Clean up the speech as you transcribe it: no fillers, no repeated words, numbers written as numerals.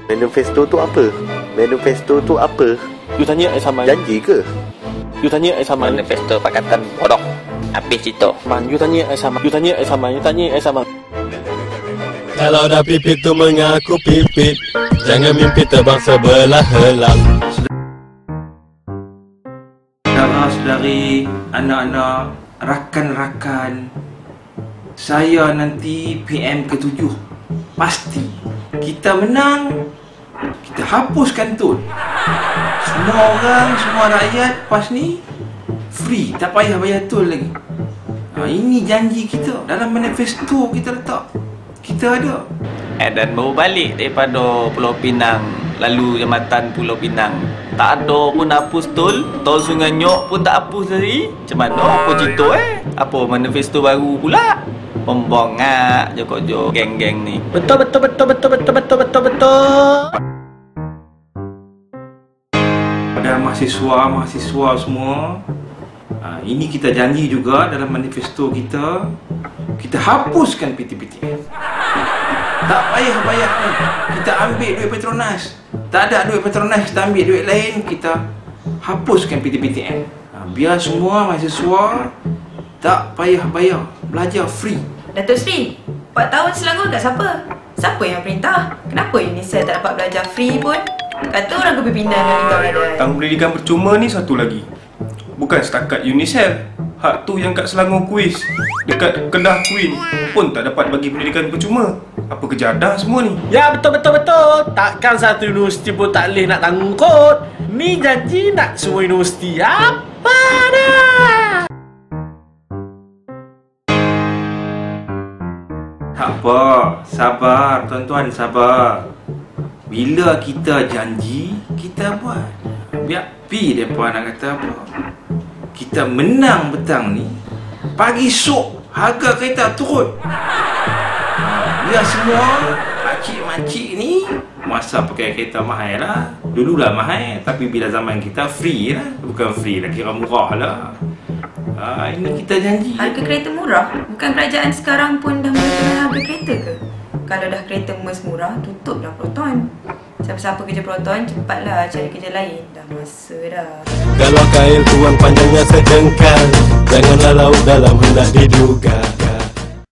Manifesto tu apa? Manifesto tu apa? You tanya sama. Janji ke? You tanya sama. Manifesto Pakatan Bodoh. Habis cerita. Man, you tanya sama. You tanya sama. You tanya sama. Kalau dah pipit tu mengaku pipit, jangan mimpi terbang sebelah helang. Saudara-saudari, anak-anak, rakan-rakan, saya nanti PM ke-7 pasti kita menang, kita hapuskan tol. Semua orang, semua rakyat pas ni free, tak payah bayar tol lagi. Ini janji kita, dalam manifesto kita letak. Kita ada. Dan baru balik daripada Pulau Pinang, lalu jambatan Pulau Pinang, tak ada pun hapus tol. Tol Sungai Nyok pun tak hapus lagi. Macam mana apa cerita Apa manifesto baru pula? Pembongak joko-joko geng-geng ni. Betul. Pada mahasiswa semua, ini kita janji juga dalam manifesto kita, kita hapuskan PTPTN. Tak payah bayar. Kita ambil duit Petronas. Tak ada duit Petronas, kita ambil duit lain, kita hapuskan PTPTN. Biar semua mahasiswa tak payah bayar, belajar free. Datuk Seri, 4 tahun Selangor kat siapa? Siapa yang perintah? Kenapa UNICEF tak dapat belajar free pun? Kata orang kepimpinan yang tinggal ada. Tang pendidikan percuma ni satu lagi. Bukan setakat UNICEF. Hak tu yang kat Selangor Kuis, dekat Kedah Queen pun tak dapat bagi pendidikan percuma. Apa kejadah semua ni? Ya, betul. Takkan satu universiti pun tak boleh nak tangkut. Ni janji nak semua universiti. Apa dah? Tak apa, sabar tuan-tuan, sabar. Bila kita janji, kita buat. Biar pi mereka nak kata apa. Kita menang petang ni, pagi sok harga kereta turun. Biar semua makcik-makcik ni masa pakai kereta mahal lah. Dululah mahal, tapi bila zaman kita free lah. Bukan free lah, kira murah lah. Ini kita janji. Harga kereta murah? Bukan kerajaan sekarang pun dah mula harga kereta ke? Kalau dah kereta emas murah, tutuplah Proton. Siapa-siapa kerja Proton, cepatlah cari kerja lain. Dah masa dah. Kalau kail tuang panjangnya sedengkal, janganlah laut dalam hendak diduga.